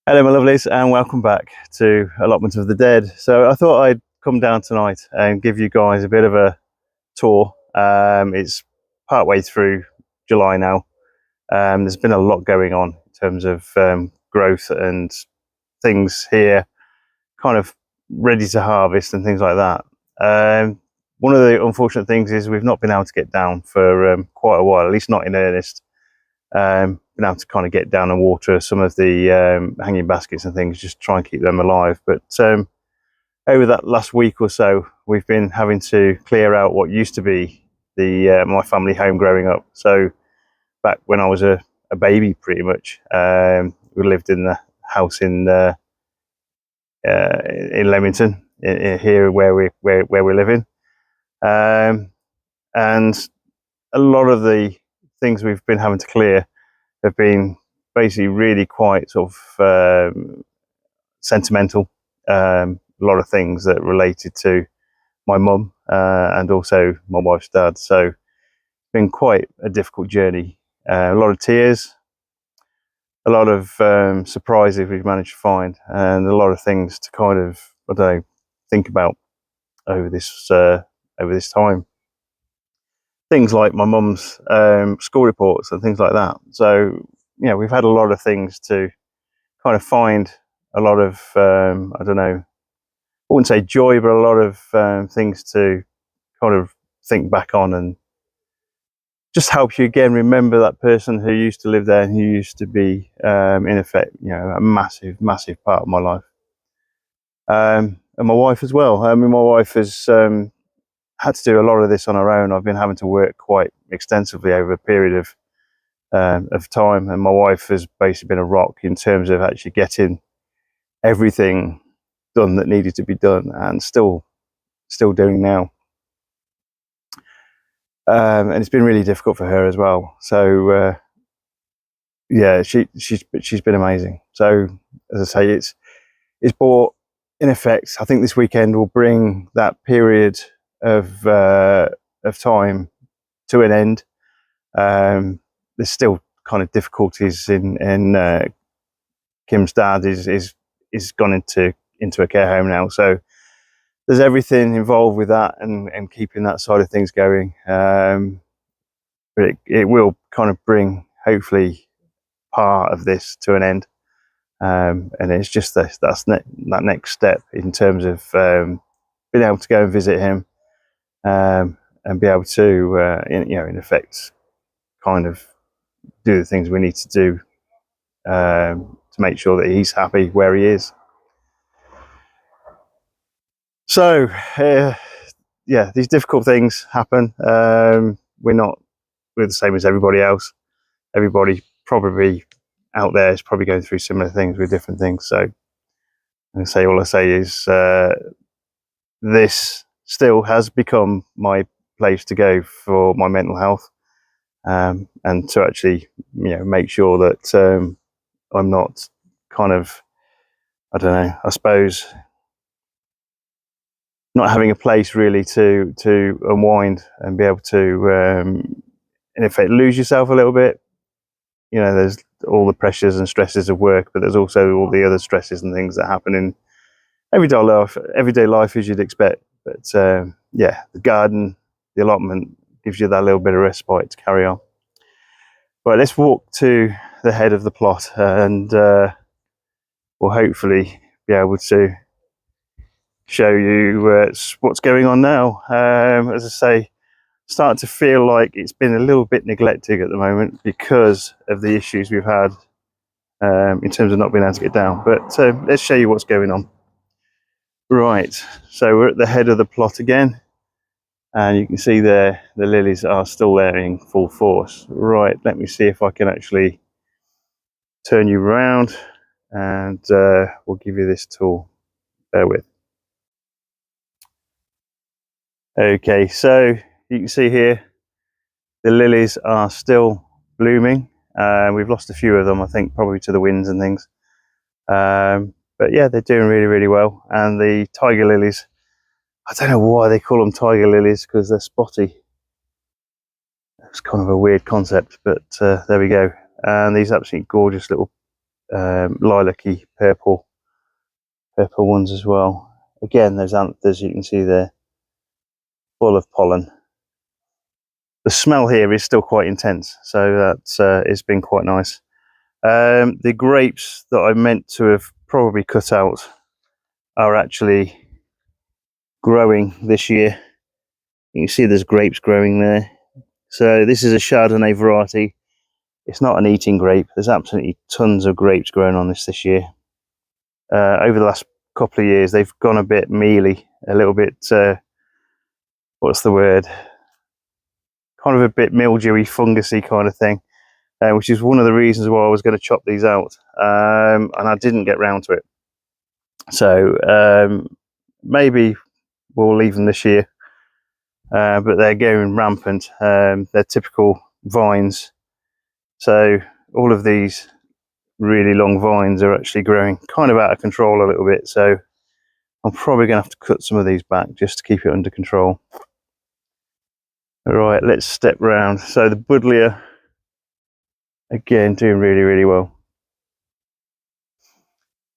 Hello, my lovelies, and welcome back to Allotment of the Dead. So I thought I'd come down tonight and give you guys a bit of a tour. It's partway through July now. There's been a lot going on in terms of growth and things here, kind of ready to harvest and things like that. One of the unfortunate things is we've not been able to get down for quite a while, at least not in earnest. Been able to kind of get down and water some of the hanging baskets and things, just try and keep them alive. But over that last week or so, we've been having to clear out what used to be the my family home growing up. So back when I was a baby, pretty much, we lived in the house in Leamington, here where we're living, and a lot of the things we've been having to clear have been basically really quite sort of sentimental. A lot of things that related to my mum and also my wife's dad. So it's been quite a difficult journey. A lot of tears, a lot of surprises we've managed to find, and a lot of things to kind of, I don't know, think about over this time. Things like my mum's school reports and things like that. So we've had a lot of things to kind of find a lot of I don't know, I wouldn't say joy, but a lot of things to kind of think back on and just help you again remember that person who used to live there and who used to be in effect, a massive part of my life, and my wife as well. I mean, my wife has had to do a lot of this on her own. I've been having to work quite extensively over a period of time, and my wife has basically been a rock in terms of actually getting everything done that needed to be done, and still doing now. And it's been really difficult for her as well. So yeah, she's been amazing. So as I say, it's brought, in effect, I think this weekend will bring that period of time to an end. There's still kind of difficulties in Kim's dad is gone into a care home now, so there's everything involved with that and keeping that side of things going. But it will kind of bring, hopefully, part of this to an end. And it's just that next step in terms of being able to go and visit him, and be able to, in effect, kind of do the things we need to do to make sure that he's happy where he is. So, yeah, these difficult things happen. We're the same as everybody else. Everybody probably out there is probably going through similar things with different things. So all I say is this still has become my place to go for my mental health, and to actually make sure that I'm not kind of, I don't know, I suppose, not having a place really to unwind and be able to in effect lose yourself a little bit. There's all the pressures and stresses of work, but there's also all the other stresses and things that happen in everyday life as you'd expect. But yeah, the garden, the allotment gives you that little bit of respite to carry on. Right, let's walk to the head of the plot, and we'll hopefully be able to show you what's going on now. As I say, starting to feel like it's been a little bit neglected at the moment because of the issues we've had in terms of not being able to get down. But let's show you what's going on. Right, so we're at the head of the plot again, and you can see there the lilies are still there in full force. Right, let me see if I can actually turn you around, and we'll give you this tool. Bear with. Okay, so you can see here the lilies are still blooming. We've lost a few of them, I think, probably to the winds and things. But yeah, they're doing really, really well. And the tiger lilies, I don't know why they call them tiger lilies, because they're spotty. It's kind of a weird concept, but there we go. And these absolutely gorgeous little lilac-y purple ones as well. Again, those anthers you can see there, full of pollen. The smell here is still quite intense, so that's it's been quite nice. The grapes that I meant to have probably cut out are actually growing this year. You can see there's grapes growing there. So this is a Chardonnay variety. It's not an eating grape. There's absolutely tons of grapes growing on this year. Over the last couple of years, they've gone a bit mealy, a little bit, what's the word? Kind of a bit mildewy, fungusy kind of thing, which is one of the reasons why I was going to chop these out, and I didn't get round to it. So maybe we'll leave them this year, but they're going rampant. They're typical vines, so all of these really long vines are actually growing kind of out of control a little bit, so I'm probably going to have to cut some of these back just to keep it under control. All right, let's step round. So the buddleia, again, doing really well.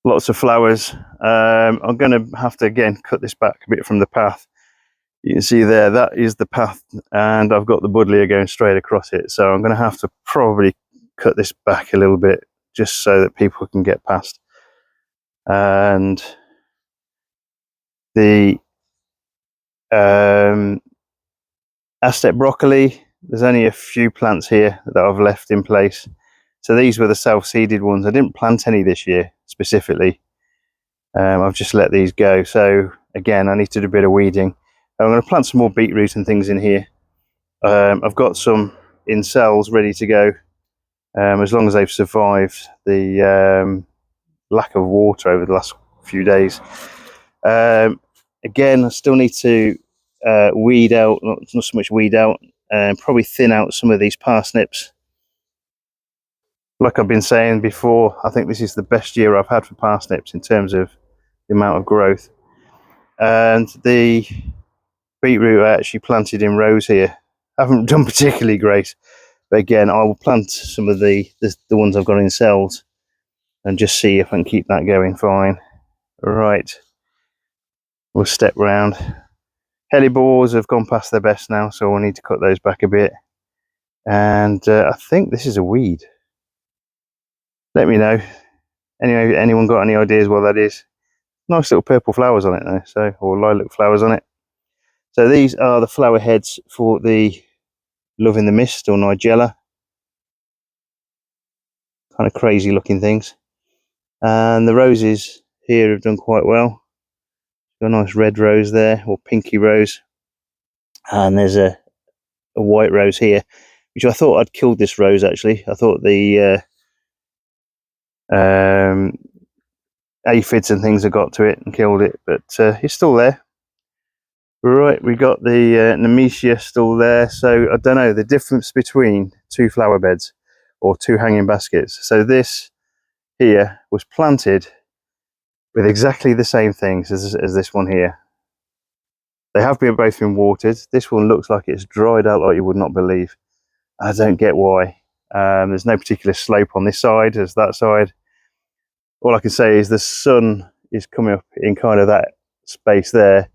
Lots of flowers. I'm going to have to again cut this back a bit from the path. You can see there, that is the path, and I've got the buddleia going straight across it, so I'm going to have to probably cut this back a little bit just so that people can get past. And the Aztec broccoli, there's only a few plants here that I've left in place. So these were the self-seeded ones. I didn't plant any this year specifically. I've just let these go. So again, I need to do a bit of weeding. I'm going to plant some more beetroot and things in here. I've got some in cells ready to go, as long as they've survived the lack of water over the last few days. Again, I still need to weed out, not so much weed out, and probably thin out some of these parsnips. Like I've been saying before, I think this is the best year I've had for parsnips in terms of the amount of growth. And the beetroot I actually planted in rows here. I haven't done particularly great, but again, I will plant some of the ones I've got in cells and just see if I can keep that going fine. Right, we'll step round. Hellebores have gone past their best now, so we'll need to cut those back a bit. And I think this is a weed. Let me know. Anyway, anyone got any ideas what that is? Nice little purple flowers on it though, so, or lilac flowers on it. So these are the flower heads for the Love in the Mist or Nigella. Kind of crazy looking things. And the roses here have done quite well. Got a nice red rose there, or pinky rose. And there's a white rose here, which I thought I'd killed this rose actually. I thought the aphids and things have got to it and killed it, but it's still there. Right, we got the Nemesia still there. So I don't know the difference between two flower beds or two hanging baskets. So this here was planted with exactly the same things as this one here. They have both been watered. This one looks like it's dried out like you would not believe. I don't get why. There's no particular slope on this side as that side. All I can say is the sun is coming up in kind of that space there.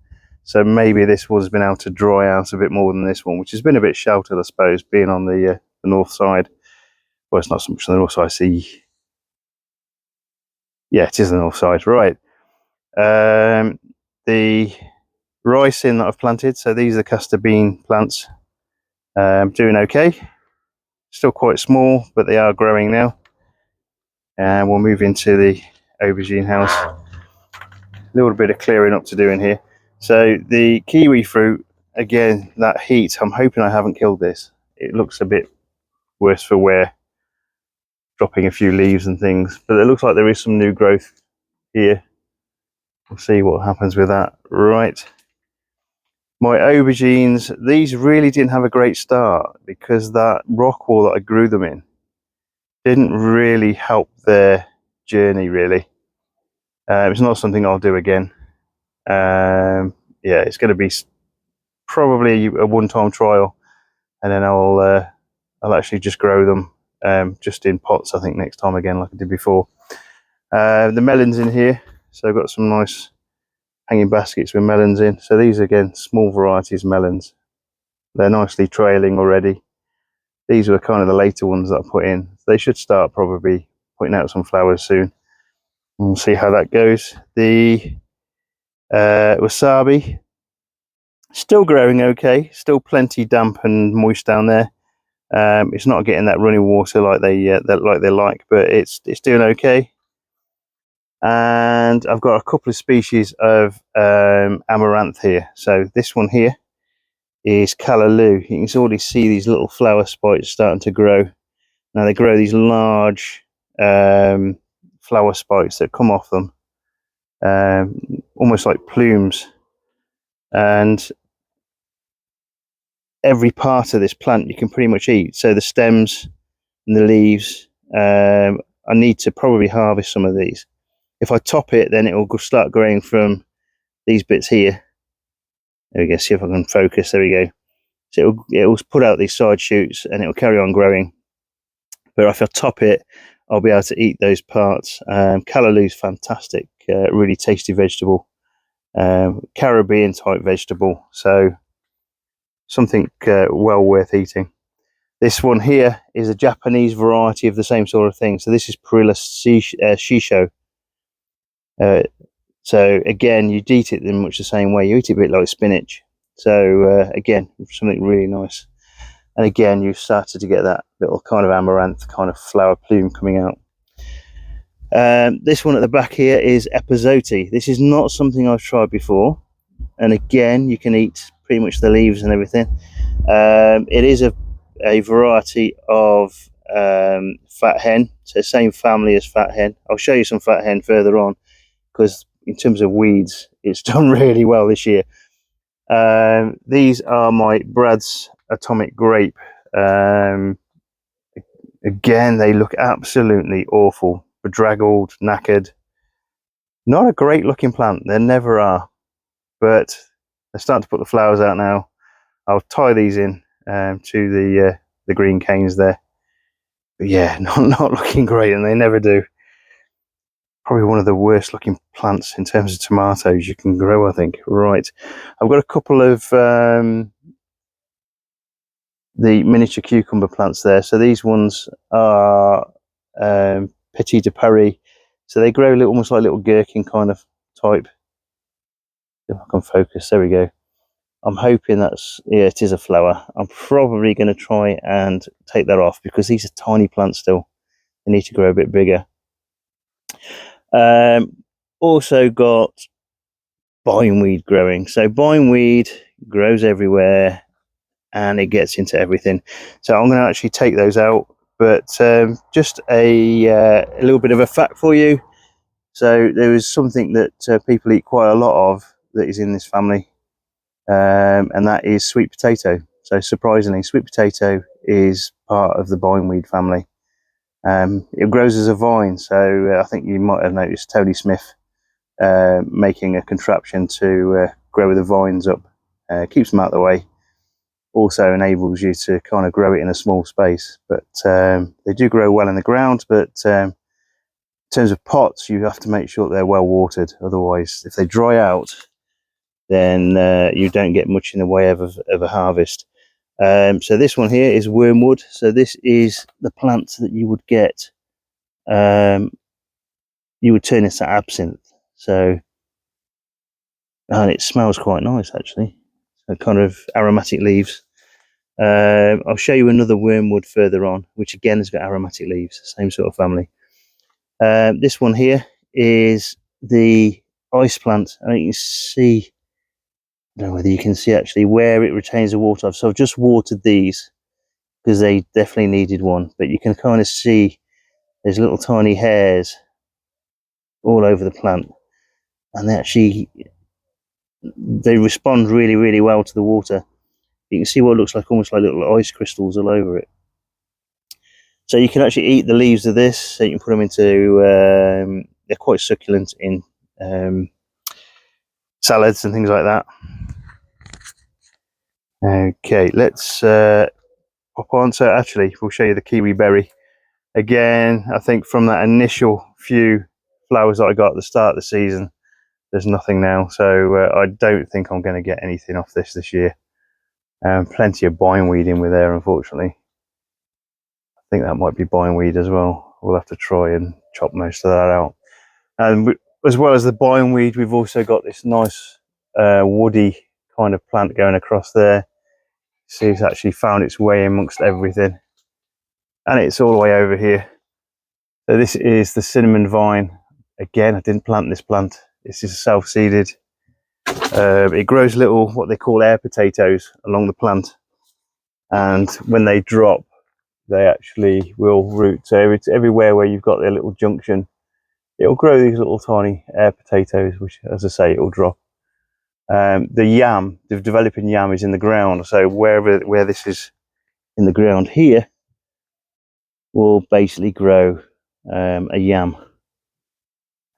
So maybe this one's been able to dry out a bit more than this one, which has been a bit sheltered, I suppose, being on the north side. Well, it's not so much on the north side. See, yeah, it is the north side, right? The ricin that I've planted. So these are the castor bean plants. Doing okay. Still quite small, but they are growing now. And we'll move into the aubergine house. A little bit of clearing up to do in here. So the kiwi fruit, again, that heat, I'm hoping I haven't killed this. It looks a bit worse for wear, dropping a few leaves and things, but it looks like there is some new growth here. We'll see what happens with that. Right, my aubergines, these really didn't have a great start because that rock wall that I grew them in didn't really help their journey really. It's not something I'll do again. Yeah, it's going to be probably a one-time trial, and then I'll actually just grow them just in pots, I think, next time again, like I did before. The melons in here, so I've got some nice hanging baskets with melons in. So these are, again, small varieties melons. They're nicely trailing already. These were kind of the later ones that I put in. They should start probably putting out some flowers soon. We'll see how that goes. The wasabi, still growing okay, still plenty damp and moist down there. It's not getting that running water like they like, but it's doing okay. And I've got a couple of species of amaranth here. So this one here is callaloo. You can already see these little flower spikes starting to grow. Now they grow these large flower spikes that come off them, almost like plumes. And every part of this plant you can pretty much eat. So the stems and the leaves, I need to probably harvest some of these. If I top it, then it will start growing from these bits here. There we go. See if I can focus. There we go. So it will put out these side shoots and it will carry on growing. But if I top it, I'll be able to eat those parts. Callaloo is fantastic, really tasty vegetable, Caribbean type vegetable. So something well worth eating. This one here is a Japanese variety of the same sort of thing. So this is Perilla shisho. So again, you'd eat it in much the same way. You eat it a bit like spinach. So again, something really nice. And again, you've started to get that little kind of amaranth kind of flower plume coming out. This one at the back here is epazote. This is not something I've tried before. And again, you can eat pretty much the leaves and everything. It is a variety of fat hen, so same family as fat hen. I'll show you some fat hen further on, because in terms of weeds, it's done really well this year. These are my Brad's Atomic Grape. Again, they look absolutely awful, bedraggled, knackered. Not a great looking plant, they never are, but they're starting to put the flowers out now. I'll tie these in to the green canes there. But yeah, not looking great, and they never do. Probably one of the worst looking plants in terms of tomatoes you can grow, I think. Right, I've got a couple of the miniature cucumber plants there. So these ones are Petit de Paris. So they grow almost like little gherkin kind of type. If I can focus, there we go. I'm hoping that's, yeah, it is a flower. I'm probably going to try and take that off because these are tiny plants still. They need to grow a bit bigger. Also got bindweed growing. So bindweed grows everywhere and it gets into everything. So I'm going to actually take those out. But just a little bit of a fact for you. So there is something that people eat quite a lot of that is in this family. And that is sweet potato. So surprisingly, sweet potato is part of the bindweed family. It grows as a vine, so I think you might have noticed Tony Smith making a contraption to grow the vines up. Keeps them out of the way. Also enables you to kind of grow it in a small space. But they do grow well in the ground, but in terms of pots, you have to make sure that they're well watered. Otherwise, if they dry out, then you don't get much in the way of a harvest. So this one here is wormwood. So this is the plant that you would get, you would turn into absinthe. So, and it smells quite nice actually. So kind of aromatic leaves. I'll show you another wormwood further on, which again has got aromatic leaves, same sort of family. This one here is the ice plant, and you can see, I don't know whether you can see actually where it retains the water. So I've just watered these because they definitely needed one, but you can kind of see there's little tiny hairs all over the plant, and they respond really well to the water. You can see what looks like almost like little ice crystals all over it. So you can actually eat the leaves of this. So you can put them into they're quite succulent in salads and things like that. Okay, let's pop on. So actually we'll show you the kiwi berry again. I think from that initial few flowers that I got at the start of the season, there's nothing now. So I don't think I'm going to get anything off this year. Plenty of bindweed in with there, unfortunately. I think that might be bindweed as well. We'll have to try and chop most of that out. And as well as the bindweed, we've also got this nice woody kind of plant going across there. See, it's actually found its way amongst everything, and it's all the way over here. So this is the cinnamon vine. Again, I didn't plant this plant. This is self-seeded. It grows little, what they call air potatoes, along the plant, and when they drop, they actually will root. So it's everywhere where you've got their little junction, it'll grow these little tiny air potatoes, which, as I say, it'll drop. The yam, the developing yam, is in the ground. So where this is in the ground here, will basically grow a yam.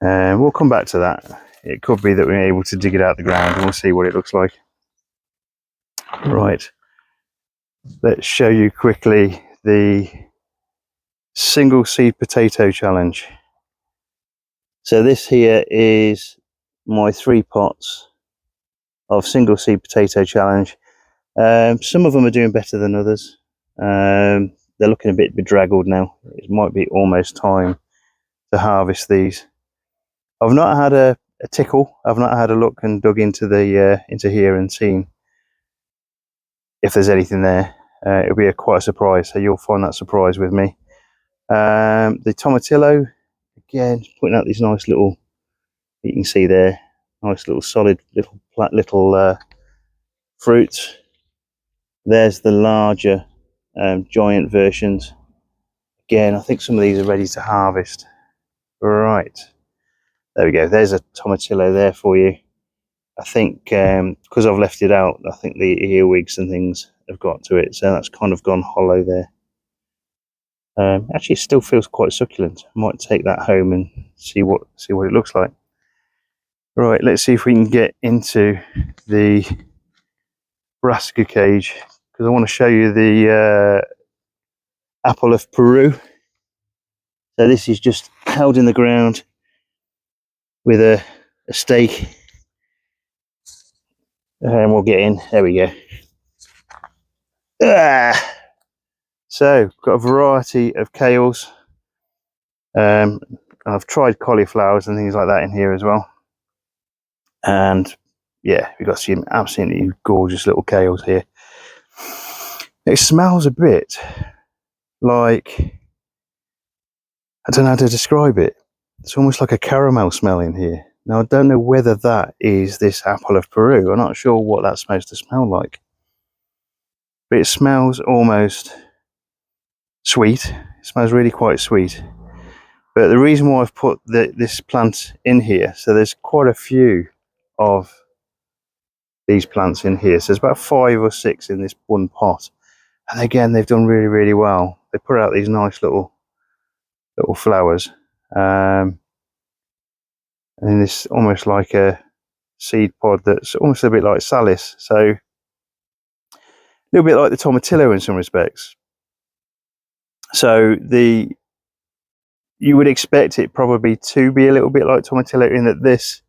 We'll come back to that. It could be that we're able to dig it out of the ground, and we'll see what it looks like. Right, let's show you quickly the single seed potato challenge. So this here is my 3 pots of single seed potato challenge. Some of them are doing better than others. They're looking a bit bedraggled now. It might be almost time to harvest these. I've not had a tickle. I've not had a look and dug into the into here and seen if there's anything there. It'll be quite a surprise, so you'll find that surprise with me. The tomatillo, again, putting out these nice little, you can see there, nice little solid little fruits. There's the larger giant versions. Again, I think some of these are ready to harvest. Right, there we go. There's a tomatillo there for you. I think because I've left it out, I think the earwigs and things have got to it, so that's kind of gone hollow there. Actually, it still feels quite succulent. I might take that home and see what it looks like. Right, let's see if we can get into the brassica cage, because I want to show you the apple of Peru. So this is just held in the ground with a stake, and we'll get in. There we go. So got a variety of kales. I've tried cauliflowers and things like that in here as well. And yeah, we've got some absolutely gorgeous little kales here. It smells a bit like, I don't know how to describe it. It's almost like a caramel smell in here. Now, I don't know whether that is this apple of Peru. I'm not sure what that's supposed to smell like. But it smells almost sweet. It smells really quite sweet. But the reason why I've put this plant in here, so there's quite a few of these plants in here. So there's about 5 or 6 in this one pot. And again, they've done really, really well. They put out these nice little flowers. And this almost like a seed pod that's almost a bit like Salis. So a little bit like the tomatillo in some respects. So you would expect it probably to be a little bit like tomatillo, in that this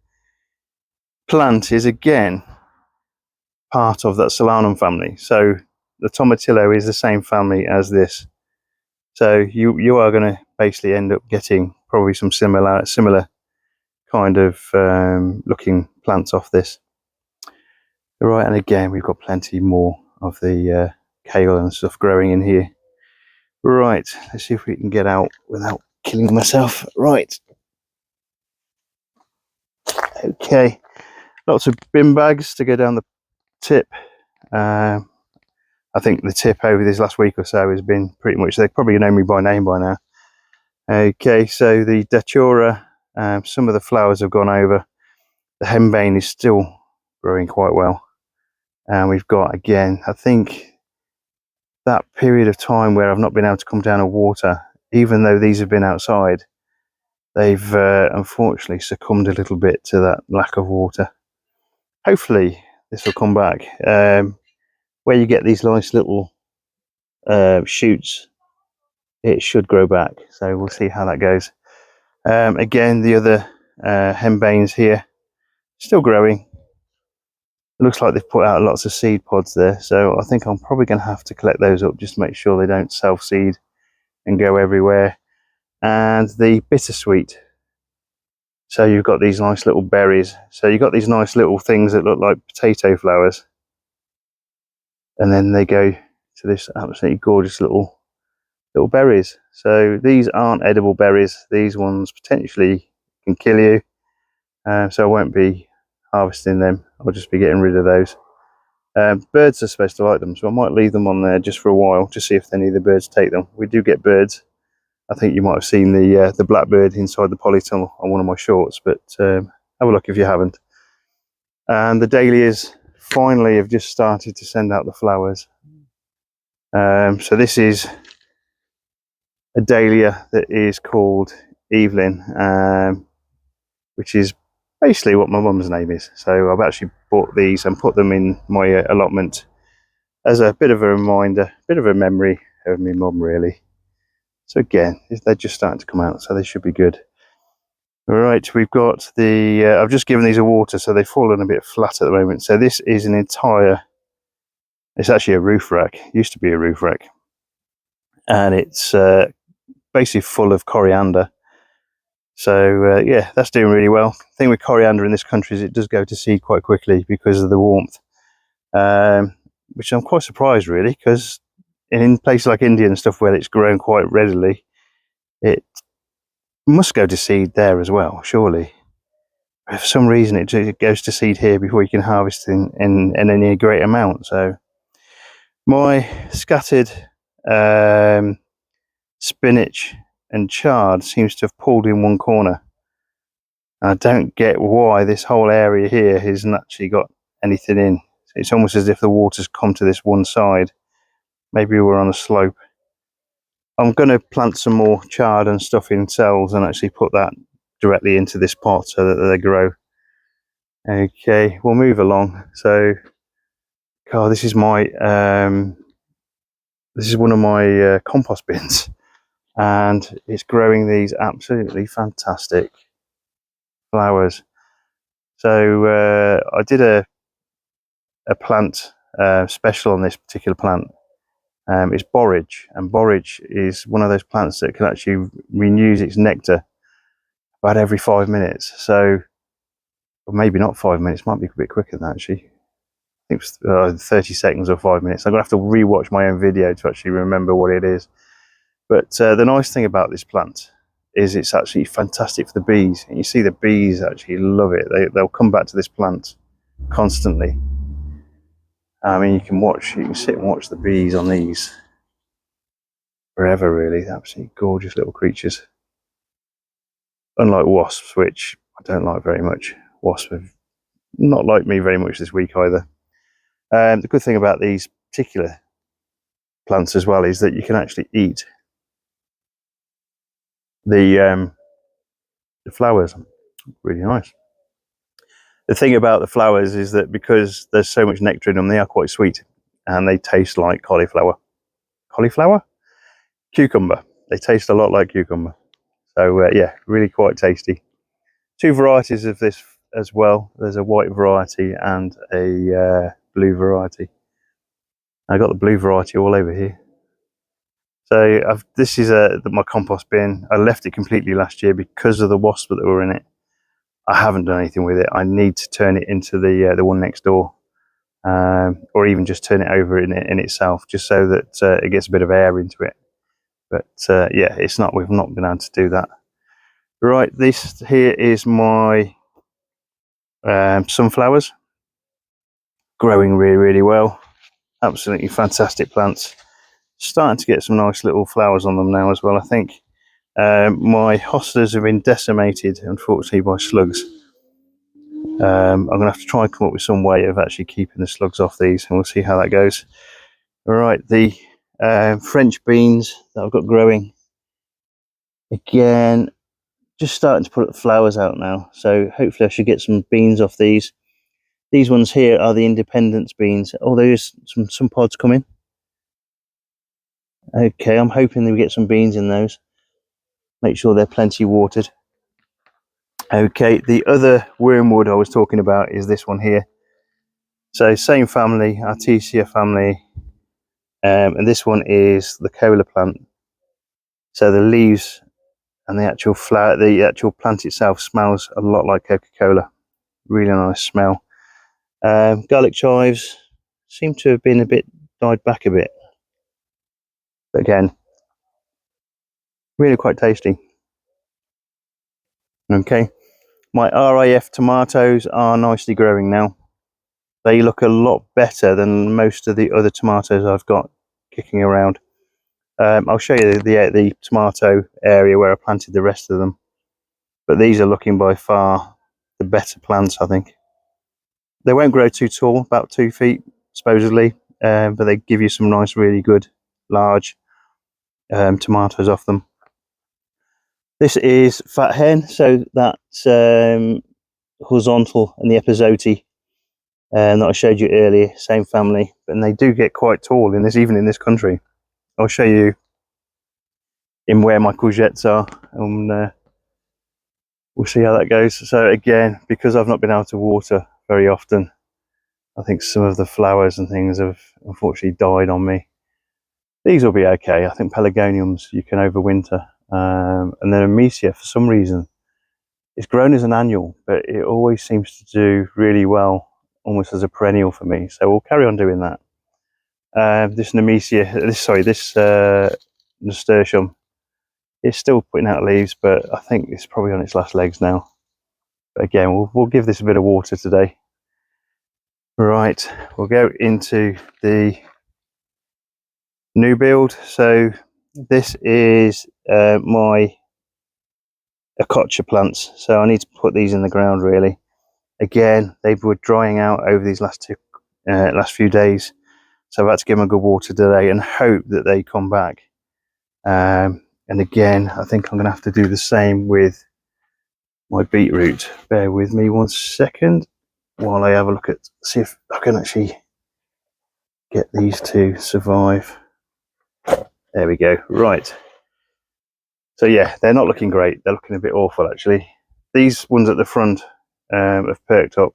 plant is again part of that Solanum family. So the tomatillo is the same family as this. So you are going to basically end up getting probably some similar kind of looking plants off this. Right, and again we've got plenty more of the kale and stuff growing in here. Right, let's see if we can get out without killing myself. Right, okay, lots of bin bags to go down the tip. I think the tip over this last week or so has been pretty much, they probably know me by name by now. Okay, so the datura, some of the flowers have gone over. The henbane is still growing quite well. And we've got, again, I think that period of time where I've not been able to come down and water, even though these have been outside, they've unfortunately succumbed a little bit to that lack of water. Hopefully this will come back. Where you get these nice little shoots, it should grow back. So we'll see how that goes. Again, the other henbanes here, still growing. It looks like they've put out lots of seed pods there, so I think I'm probably going to have to collect those up just to make sure they don't self-seed and go everywhere. And the bittersweet. So you've got these nice little berries. So you've got these nice little things that look like potato flowers. And then they go to this absolutely gorgeous little berries. So these aren't edible berries. These ones potentially can kill you. So I won't be harvesting them. I'll just be getting rid of those. Birds are supposed to like them, so I might leave them on there just for a while to see if any of the birds take them. We do get birds. I think you might have seen the blackbird inside the polytunnel on one of my shorts, but have a look if you haven't. And the dahlias finally have just started to send out the flowers. So this is a dahlia that is called Evelyn, which is basically what my mum's name is. So I've actually bought these and put them in my allotment as a bit of a reminder, a bit of a memory of my mum, really. So again, they're just starting to come out, so they should be good. All right, we've got the, I've just given these a water, so they've fallen a bit flat at the moment. So this is an entire, it's actually a roof rack, it used to be a roof rack. And it's basically full of coriander. So yeah, that's doing really well. The thing with coriander in this country is it does go to seed quite quickly because of the warmth. Which I'm quite surprised, really, because in places like India and stuff where it's grown quite readily, it must go to seed there as well, surely. But for some reason, it goes to seed here before you can harvest in any great amount. So my scattered spinach and chard seems to have pulled in one corner. I don't get why this whole area here hasn't actually got anything in. It's almost as if the water's come to this one side. Maybe we're on a slope. I'm going to plant some more chard and stuff in cells and actually put that directly into this pot so that they grow. Okay, we'll move along. So, God, this is my this is one of my compost bins, and it's growing these absolutely fantastic flowers. So I did a plant special on this particular plant. It's borage, and borage is one of those plants that can actually renew its nectar about every 5 minutes. So, or maybe not 5 minutes, might be a bit quicker than that, actually. I think it's 30 seconds or 5 minutes. I'm going to have to rewatch my own video to actually remember what it is. But the nice thing about this plant is it's actually fantastic for the bees. And you see the bees actually love it. They'll come back to this plant constantly. I mean, you can sit and watch the bees on these forever, really. They're absolutely gorgeous little creatures. Unlike wasps, which I don't like very much. Wasps have not liked me very much this week either. The good thing about these particular plants as well is that you can actually eat the flowers. Really nice. The thing about the flowers is that because there's so much nectar in them, they are quite sweet and they taste like cauliflower. Cauliflower? Cucumber. They taste a lot like cucumber. So yeah, really quite tasty. Two varieties of this as well. There's a white variety and a blue variety. I got the blue variety all over here. So this is my compost bin. I left it completely last year because of the wasps that were in it. I haven't done anything with it. I need to turn it into the one next door, or even just turn it over in itself, just so that it gets a bit of air into it. But yeah, it's not. We've not been able to do that. Right, this here is my sunflowers, growing really, really well. Absolutely fantastic plants. Starting to get some nice little flowers on them now as well, I think. My hostas have been decimated, unfortunately, by slugs. I'm going to have to try and come up with some way of actually keeping the slugs off these, and we'll see how that goes. All right, the French beans that I've got growing, again, just starting to put the flowers out now. So hopefully I should get some beans off these. These ones here are the Independence beans. Oh, there's some pods coming. Okay, I'm hoping that we get some beans in those. Make sure they're plenty watered. Okay, the other wormwood I was talking about is this one here. So same family, Artesia family, and this one is the cola plant. So the leaves and the actual flower, the actual plant itself smells a lot like Coca-Cola. Really nice smell. Garlic chives seem to have been a bit died back a bit, but again, really quite tasty. Okay, my RIF tomatoes are nicely growing now. They look a lot better than most of the other tomatoes I've got kicking around. I'll show you the tomato area where I planted the rest of them, but these are looking by far the better plants, I think. They won't grow too tall, about 2 feet supposedly, but they give you some nice, really good large tomatoes off them. This is fat hen, so that's horizontal and the epizote that I showed you earlier, same family, and they do get quite tall in this, even in this country. I'll show you in where my courgettes are, and we'll see how that goes. So again, because I've not been able to water very often, I think some of the flowers and things have unfortunately died on me. These will be okay. I think pelargoniums you can overwinter, and then Amesia for some reason it's grown as an annual, but it always seems to do really well almost as a perennial for me, so we'll carry on doing that. This nasturtium is still putting out leaves, but I think it's probably on its last legs now. But again, we'll give this a bit of water today. Right, we'll go into the new build. So this is my acacia plants, so I need to put these in the ground really. Again, they were drying out over these last few days, so I've had to give them a good water today and hope that they come back. And again, I think I'm going to have to do the same with my beetroot. Bear with me 1 second while I have a look at, see if I can actually get these to survive. There we go. Right. So yeah, they're not looking great. They're looking a bit awful actually. These ones at the front have perked up.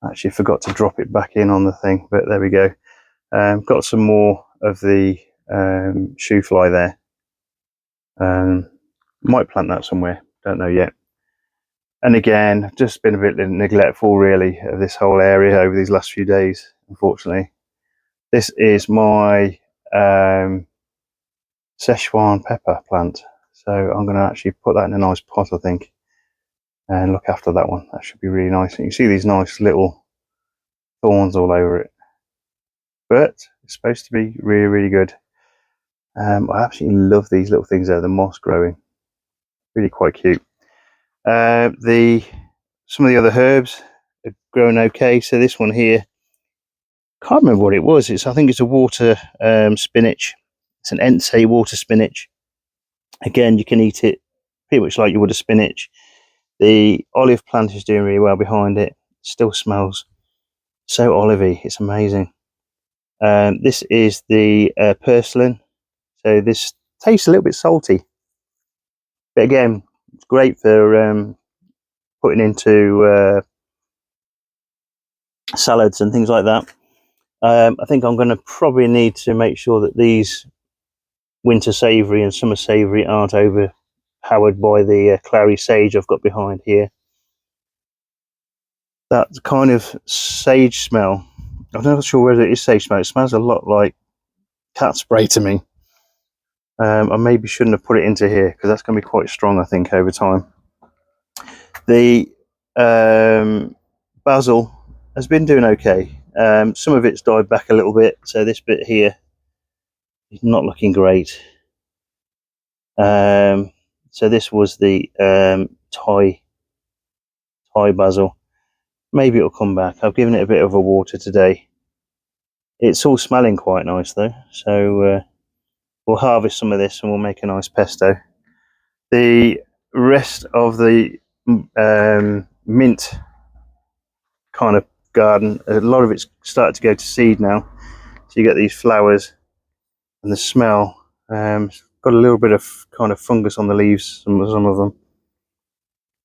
Actually forgot to drop it back in on the thing, but there we go. Got some more of the shoe fly there. Might plant that somewhere, don't know yet. And again, just been a bit neglectful really of this whole area over these last few days, unfortunately. This is my Szechuan pepper plant. So I'm going to actually put that in a nice pot, I think, and look after that one. That should be really nice. And you can see these nice little thorns all over it. But it's supposed to be really, really good. I absolutely love these little things there, the moss growing. Really quite cute. Some of the other herbs are growing okay. So this one here, can't remember what it was. I think it's a water spinach. It's an Ense water spinach. Again, you can eat it pretty much like you would a spinach. The olive plant is doing really well behind it. Still smells so olivey. It's amazing. This is the purslane. So this tastes a little bit salty, but again, it's great for putting into salads and things like that. I think I'm going to probably need to make sure that these winter savoury and summer savoury aren't overpowered by the clary sage I've got behind here. That kind of sage smell, I'm not sure whether it is sage smell. It smells a lot like cat spray to me. I maybe shouldn't have put it into here because that's going to be quite strong, I think, over time. The basil has been doing okay. Some of it's died back a little bit, so this bit here is not looking great. So this was the Thai basil. Maybe it'll come back. I've given it a bit of a water today. It's all smelling quite nice though, so we'll harvest some of this and we'll make a nice pesto. The rest of the mint kind of garden, a lot of it's started to go to seed now, so you get these flowers and the smell. Got a little bit of kind of fungus on the leaves, some of them.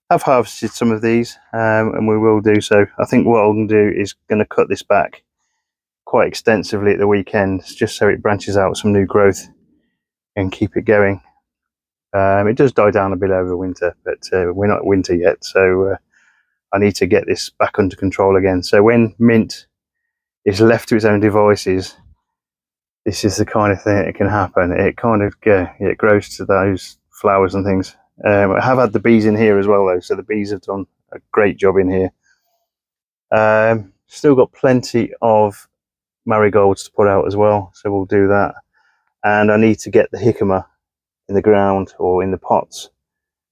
I've harvested some of these, and we will do so. I think what I'm going to do is going to cut this back quite extensively at the weekend, just so it branches out some new growth and keep it going. It does die down a bit over winter, but we're not winter yet, so I need to get this back under control again. So when mint is left to its own devices, this is the kind of thing that can happen. It kind of it grows to those flowers and things. I have had the bees in here as well, though, so the bees have done a great job in here. Still got plenty of marigolds to put out as well, so we'll do that. And I need to get the jicama in the ground or in the pots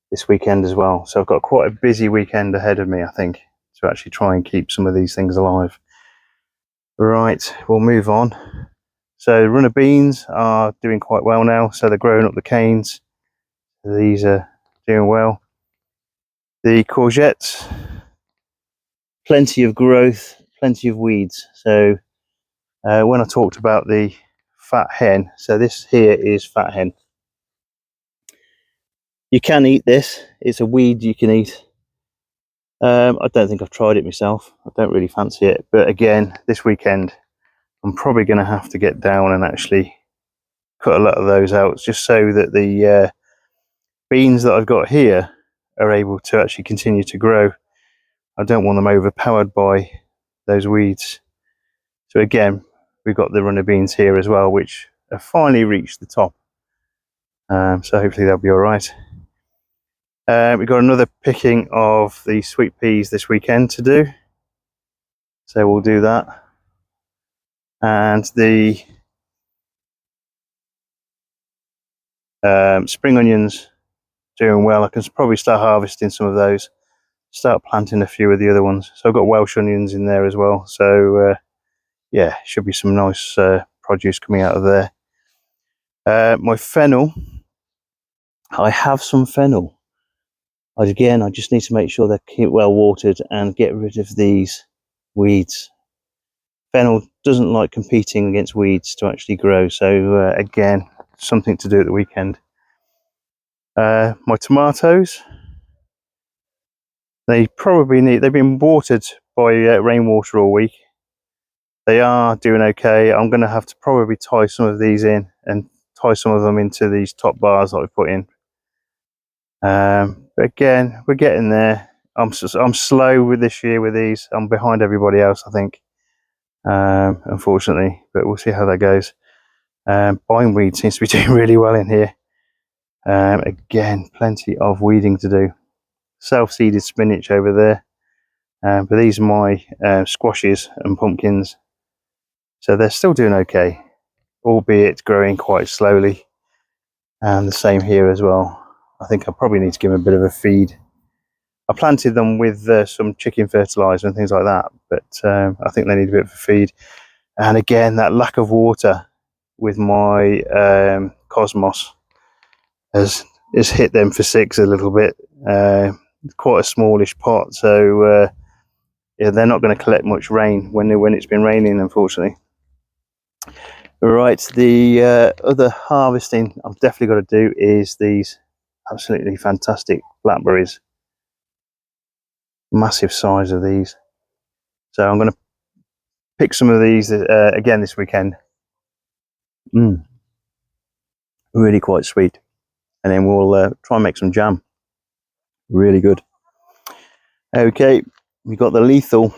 this weekend as well. So I've got quite a busy weekend ahead of me, I think, to actually try and keep some of these things alive. Right, we'll move on. So runner beans are doing quite well now, so they're growing up the canes. These are doing well. The courgettes, plenty of growth, plenty of weeds. So when I talked about the fat hen, so this here is fat hen. You can eat this, it's a weed you can eat. I don't think I've tried it myself, I don't really fancy it, but again, this weekend I'm probably going to have to get down and actually cut a lot of those out, just so that the beans that I've got here are able to actually continue to grow. I don't want them overpowered by those weeds. So again, we've got the runner beans here as well, which have finally reached the top. So hopefully they'll be all right. We've got another picking of the sweet peas this weekend to do. So we'll do that. And the spring onions doing well. I can probably start harvesting some of those, start planting a few of the other ones. So I've got Welsh onions in there as well. So yeah, should be some nice produce coming out of there. My fennel, I have some fennel. Again, I just need to make sure they're well watered and get rid of these weeds. Fennel doesn't like competing against weeds to actually grow. So again, something to do at the weekend. My tomatoes, they've been watered by rainwater all week. They are doing okay. I'm going to have to probably tie some of these in and tie some of them into these top bars that I've put in. But again, we're getting there. I'm slow with this year with these. I'm behind everybody else, I think, unfortunately, but we'll see how that goes. Bindweed seems to be doing really well in here. Again, plenty of weeding to do. Self-seeded spinach over there, but these are my squashes and pumpkins, so they're still doing okay, albeit growing quite slowly. And the same here as well. I think I probably need to give them a bit of a feed. I planted them with some chicken fertilizer and things like that, but I think they need a bit of a feed. And again, that lack of water with my cosmos has hit them for six a little bit. Quite a smallish pot, so yeah, they're not going to collect much rain when it's been raining, unfortunately. Right, the other harvesting I've definitely got to do is these absolutely fantastic blackberries. Massive size of these. So I'm going to pick some of these again this weekend. Really quite sweet. And then we'll try and make some jam. Really good. Okay, we've got the lethal.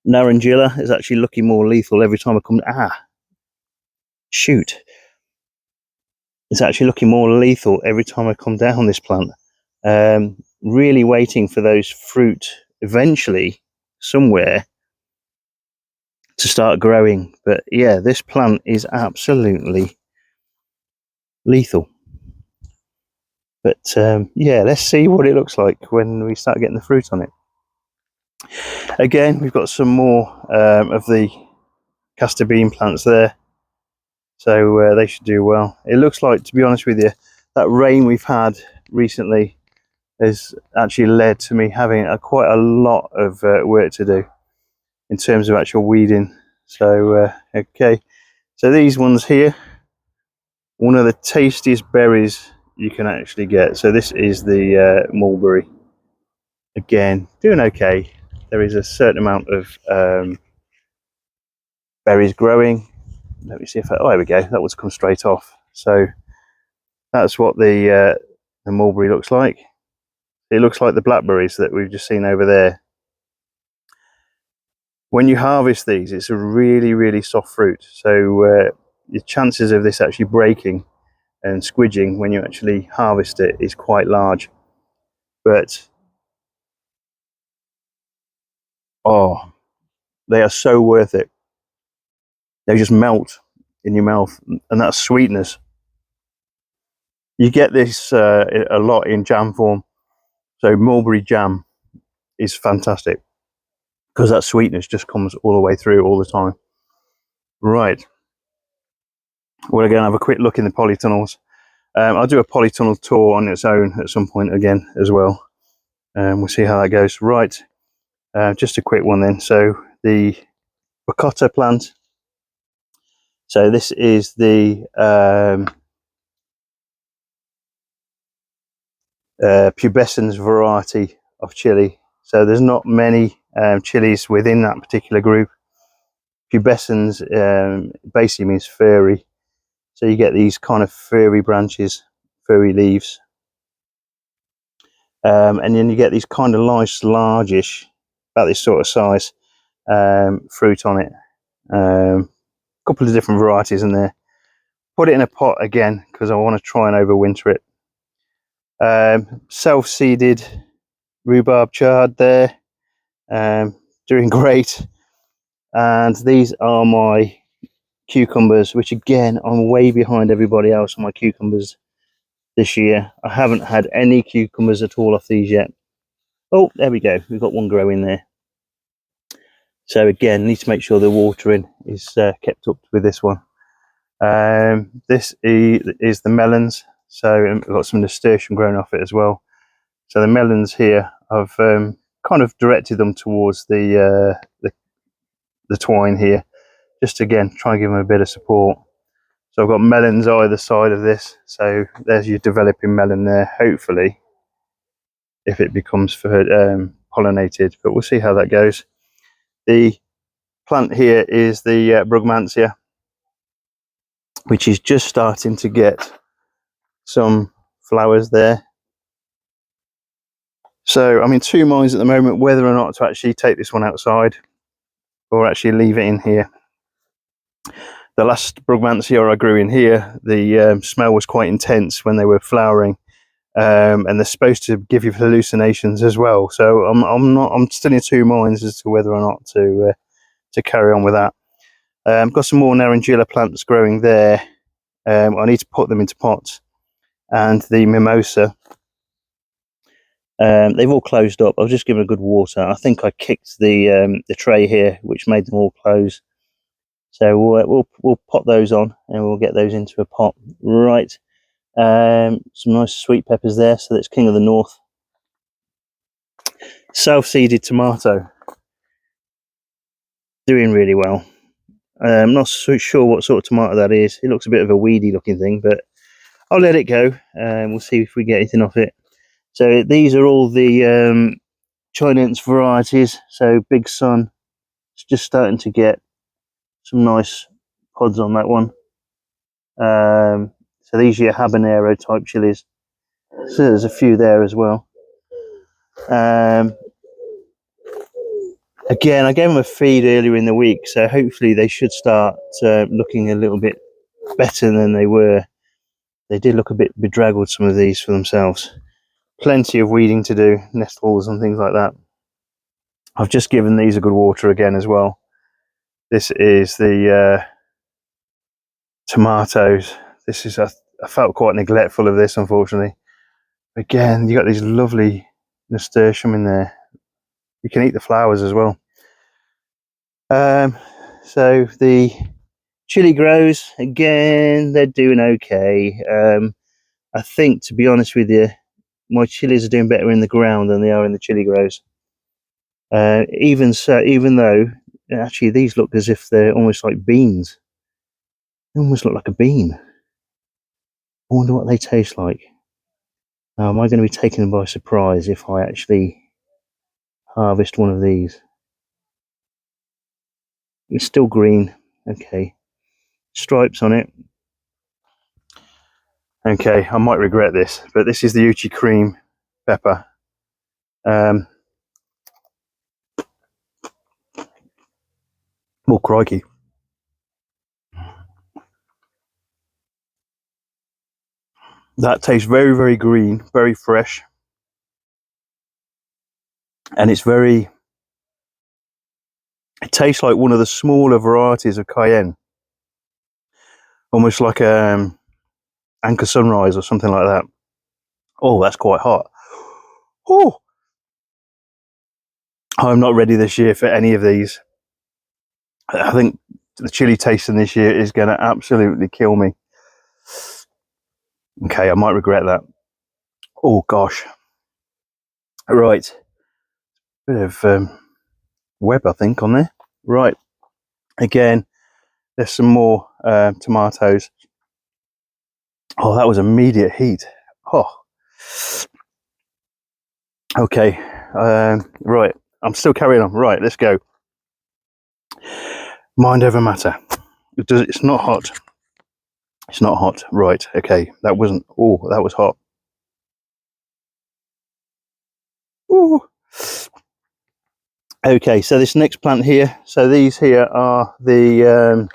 Narangilla is actually looking more lethal every time I come. Shoot. It's actually looking more lethal every time I come down this plant. Really waiting for those fruit eventually somewhere to start growing. But yeah, this plant is absolutely lethal. But yeah, let's see what it looks like when we start getting the fruit on it. Again, we've got some more of the castor bean plants there, so they should do well. It looks like, to be honest with you, that rain we've had recently has actually led to me having quite a lot of work to do in terms of actual weeding. So okay, so these ones here, one of the tastiest berries you can actually get. So this is the mulberry. again, doing okay. There is a certain amount of berries growing. Let me see if oh, there we go. That one's come straight off. So that's what the mulberry looks like. It looks like the blackberries that we've just seen over there. When you harvest these, it's a really, really soft fruit. So the chances of this actually breaking and squidging when you actually harvest it is quite large. But oh, they are so worth it. They just melt in your mouth, and that sweetness. You get this a lot in jam form. So mulberry jam is fantastic because that sweetness just comes all the way through all the time. Right, we're going to have a quick look in the polytunnels. I'll do a polytunnel tour on its own at some point again as well. We'll see how that goes. Right, just a quick one then. So the ricotta plant. So this is the pubescens variety of chili. So there's not many chilies within that particular group. Pubescens basically means furry. So you get these kind of furry branches, furry leaves. And then you get these kind of nice, largish, about this sort of size, fruit on it. A couple of different varieties in there. Put it in a pot again because I want to try and overwinter it. Self-seeded rhubarb chard there, doing great. And these are my cucumbers, which again, I'm way behind everybody else on my cucumbers this year. I haven't had any cucumbers at all off these yet. Oh, there we go. We've got one growing there. So again, need to make sure the watering is kept up with this one. This is the melons. So I've got some nasturtium growing off it as well. So the melons here, I've kind of directed them towards the twine here, just to, again, try and give them a bit of support. So I've got melons either side of this. So there's your developing melon there, hopefully, if it becomes pollinated, but we'll see how that goes. The plant here is the Brugmansia, which is just starting to get some flowers there. So I'm in two minds at the moment whether or not to actually take this one outside or actually leave it in here. The last Brugmansia I grew in here, the smell was quite intense when they were flowering, and they're supposed to give you hallucinations as well. So I'm still in two minds as to whether or not to carry on with that. Got some more Narangilla plants growing there. I need to put them into pots, and the mimosa. They've all closed up. I've just given a good water. I think I kicked the tray here, which made them all close. So we'll pop those on, and we'll get those into a pot. Right, some nice sweet peppers there. So that's King of the North. Self-seeded tomato, doing really well. I'm not so sure what sort of tomato that is. It looks a bit of a weedy looking thing, but I'll let it go, and we'll see if we get anything off it. So these are all the Chinese varieties. So Big Sun, it's just starting to get some nice pods on that one. So these are your habanero type chilies. So there's a few there as well. Again, I gave them a feed earlier in the week, so hopefully they should start looking a little bit better than they were. They did look a bit bedraggled, some of these, for themselves. Plenty of weeding to do, nettles and things like that. I've just given these a good water again as well. This is the tomatoes. This is, I felt quite neglectful of this, unfortunately. Again, you got these lovely nasturtium in there. You can eat the flowers as well. So the chili grows, again, they're doing okay. I think, to be honest with you, my chilies are doing better in the ground than they are in the chili grows. Even though actually these look as if they're almost like beans. They almost look like a bean. I wonder what they taste like. Now, am I going to be taken by surprise if I actually harvest one of these. It's still green. Okay, stripes on it. Okay, I might regret this, but this is the Uchi cream pepper. Oh crikey. That tastes very, very green, very fresh. And it's very, it tastes like one of the smaller varieties of cayenne. Almost like Anchor Sunrise or something like that. Oh, that's quite hot. Oh, I'm not ready this year for any of these. I think the chili tasting this year is going to absolutely kill me. Okay, I might regret that. Oh gosh. Right. Bit of web, I think, on there. Right. Again, there's some more tomatoes. Oh, that was immediate heat. Oh. Okay. Right. I'm still carrying on. Right, let's go. Mind over matter. It's not hot. It's not hot. Right. Okay. That wasn't. Oh, that was hot. Ooh. Okay. So this next plant here. So these here are the.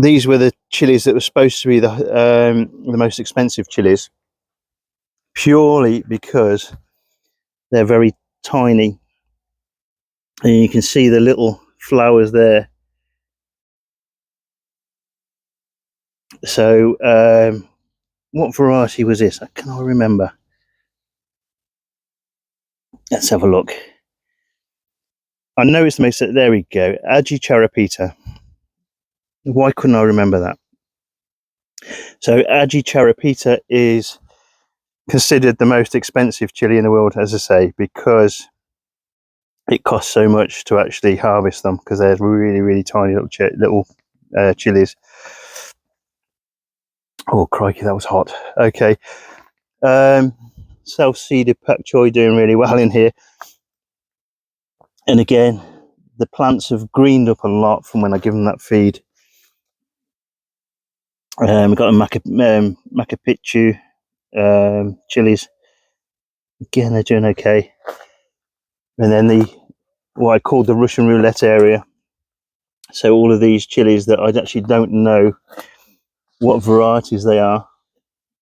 These were the chilies that were supposed to be the most expensive chilies, purely because they're very tiny, and you can see the little flowers there. So, what variety was this? I cannot remember. Let's have a look. I know it's the most. There we go. Aji-Charapita. Why couldn't I remember that? So Aji-Charapita is considered the most expensive chili in the world, as I say, because it costs so much to actually harvest them, because they're really, really tiny little chilies. Oh crikey, that was hot. Okay, self-seeded pak choi doing really well in here, and again the plants have greened up a lot from when I give them that feed. We've got a Machu Picchu chilies. Again, they're doing okay. And then what I call the Russian roulette area. So all of these chilies that I actually don't know what varieties they are.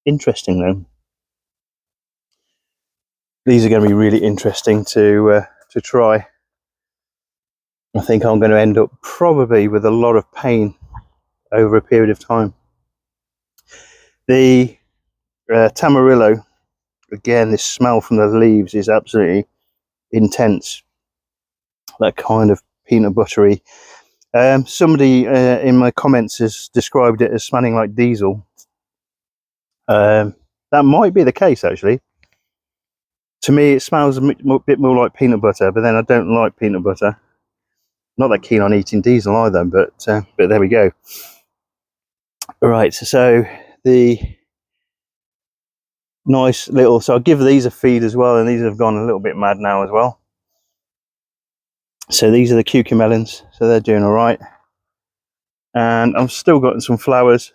Interesting though. These are going to be really interesting to try. I think I'm going to end up probably with a lot of pain over a period of time. The Tamarillo, again, this smell from the leaves is absolutely intense. That kind of peanut buttery. Somebody in my comments has described it as smelling like diesel. That might be the case, actually. To me, it smells a bit more like peanut butter, but then I don't like peanut butter. Not that keen on eating diesel either, but there we go. Right, so the nice little, so I'll give these a feed as well, and these have gone a little bit mad now as well. So these are the cucamelons, so they're doing all right. And I've still gotten some flowers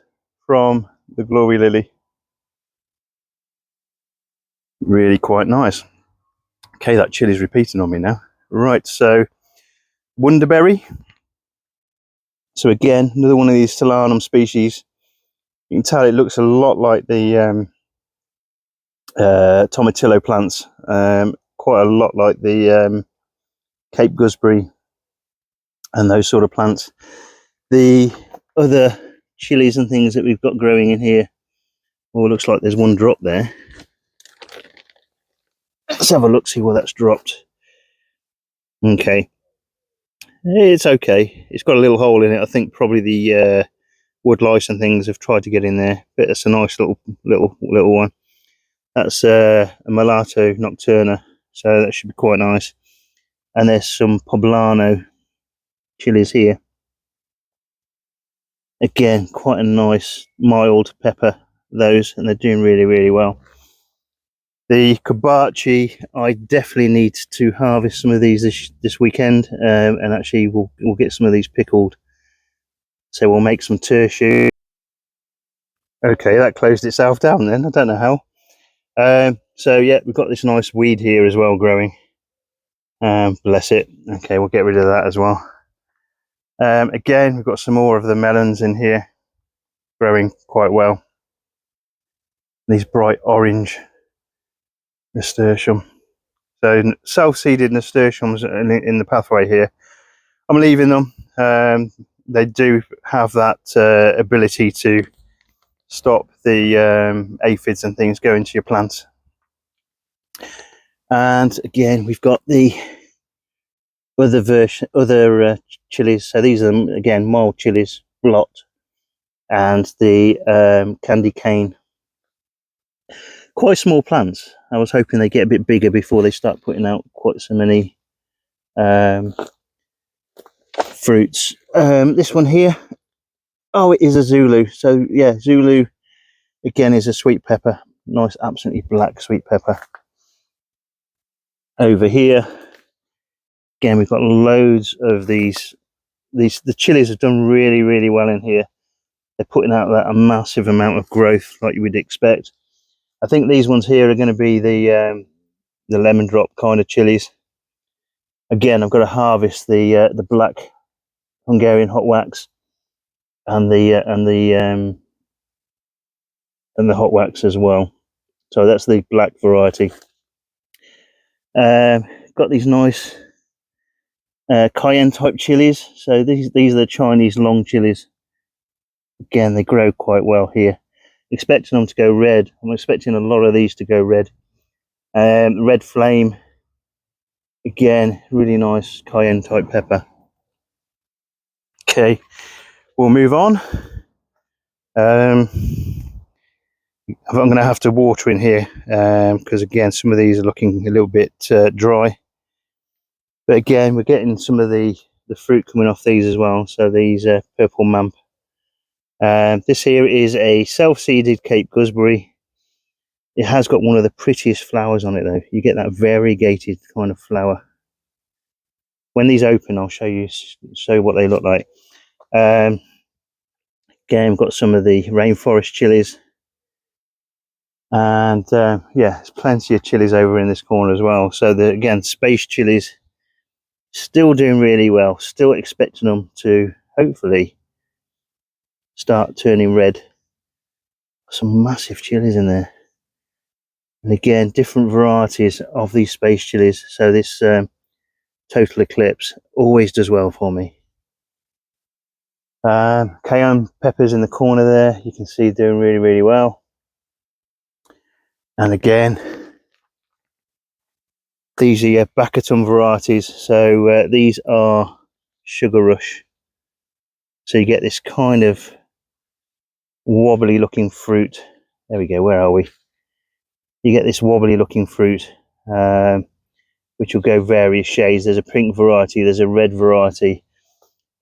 from the glory lily. Really quite nice. Okay, that chili's repeating on me now. Right, so Wonderberry. So again, another one of these Solanum species. You can tell it looks a lot like the tomatillo plants, quite a lot like the Cape gooseberry and those sort of plants. The other chilies and things that we've got growing in here, oh, looks like there's one drop there. Let's have a look, see where that's dropped. Okay, it's okay. It's got a little hole in it. I think probably the wood lice and things have tried to get in there, but it's a nice little one. That's a Mulatto Nocturna, so that should be quite nice. And there's some Poblano chilies here. Again, quite a nice mild pepper, those, and they're doing really, really well. The Kobachi, I definitely need to harvest some of these this weekend, and actually we'll get some of these pickled. So we'll make some tertiary. Okay, that closed itself down then. I don't know how. So yeah, we've got this nice weed here as well growing. Bless it. Okay, we'll get rid of that as well. Again, we've got some more of the melons in here growing quite well. These bright orange nasturtium. So self-seeded nasturtiums in the pathway here. I'm leaving them. They do have that ability to stop the aphids and things going to your plants. And again, we've got the other chilies. So these are again mild chilies, blot, and the candy cane. Quite small plants. I was hoping they get a bit bigger before they start putting out quite so many fruits. This one here, oh, it is a Zulu. So yeah, Zulu again is a sweet pepper, nice absolutely black sweet pepper. Over here again, we've got loads of these. The chilies have done really well in here. They're putting out a massive amount of growth like you would expect. I think these ones here are going to be the lemon drop kind of chilies. Again, I've got to harvest the black Hungarian hot wax and the hot wax as well. So that's the black variety. Got these nice cayenne type chilies. So these are the Chinese long chilies. Again, they grow quite well here. Expecting them to go red. I'm expecting a lot of these to go red. Red flame. Again, really nice cayenne type pepper. Okay, we'll move on. I'm going to have to water in here because again, some of these are looking a little bit dry. But again, we're getting some of the fruit coming off these as well. So these purple mamp. This here is a self-seeded Cape gooseberry. It has got one of the prettiest flowers on it though. You get that variegated kind of flower. When these open, I'll show what they look like. Again, we've got some of the rainforest chilies. And yeah, there's plenty of chilies over in this corner as well. So again, space chilies still doing really well. Still expecting them to hopefully start turning red. Some massive chilies in there. And again, different varieties of these space chilies. So this Total Eclipse always does well for me. Cayenne peppers in the corner there, you can see doing really well. And again, these are your Baccatum varieties. So these are Sugar Rush. So you get this kind of wobbly looking fruit. There we go, where are we? You get this wobbly looking fruit, which will go various shades. There's a pink variety, there's a red variety,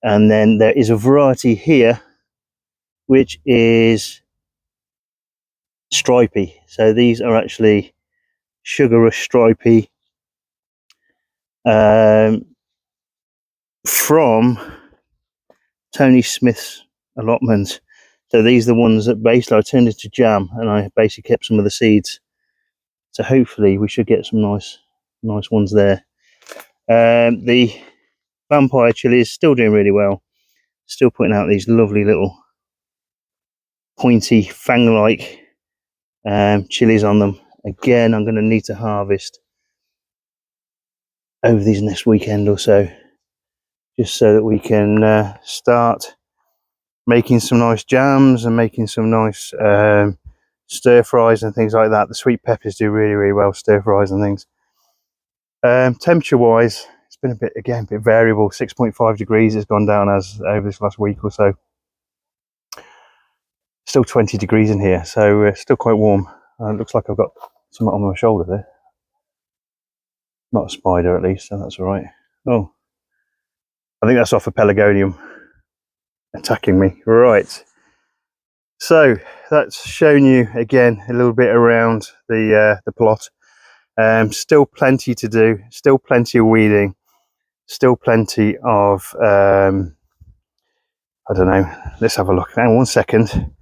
and then there is a variety here which is stripy. So these are actually Sugar Rush stripy from Tony Smith's Allotment. So these are the ones that basically I turned into jam, and I basically kept some of the seeds. So hopefully we should get some nice ones there. The vampire chili is still doing really well. Still putting out these lovely little pointy fang-like chilies on them. Again, I'm going to need to harvest over these next weekend or so, just so that we can start making some nice jams and making some nice stir fries and things like that. The sweet peppers do really well stir fries and things. Temperature wise, it's been a bit variable. 6.5 degrees has gone down as over this last week or so. Still 20 degrees in here, so still quite warm. It looks like I've got something on my shoulder there. Not a spider at least, so that's all right. Oh, I think that's off a pelargonium attacking me. Right, so that's shown you again a little bit around the plot. Still plenty to do, still plenty of weeding, still plenty of I don't know, let's have a look. Hang on 1 second.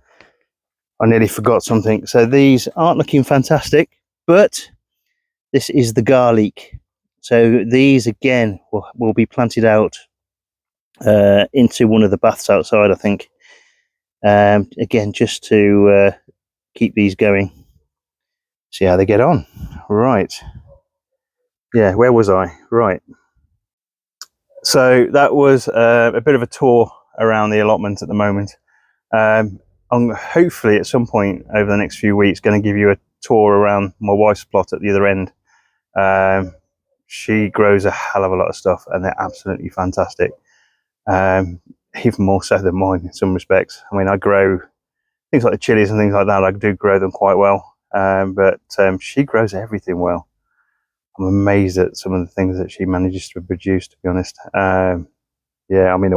I nearly forgot something. So these aren't looking fantastic, but this is the garlic. So these again will be planted out into one of the baths outside, I think. Again, just to keep these going. See how they get on. Right. Yeah, where was I? Right. So that was a bit of a tour around the allotment at the moment. I'm hopefully at some point over the next few weeks going to give you a tour around my wife's plot at the other end. She grows a hell of a lot of stuff and they're absolutely fantastic. Even more so than mine in some respects. I mean, I grow things like the chilies and things like that. I do grow them quite well, but she grows everything well. I'm amazed at some of the things that she manages to produce, to be honest. Yeah, I mean,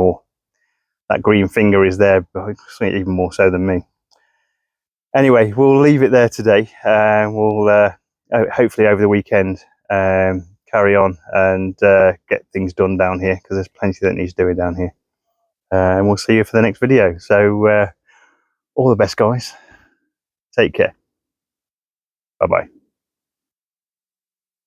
that green finger is there, but even more so than me. Anyway, we'll leave it there today. We'll hopefully over the weekend carry on and get things done down here, because there's plenty that needs doing down here. And we'll see you for the next video. So all the best, guys. Take care. Bye bye.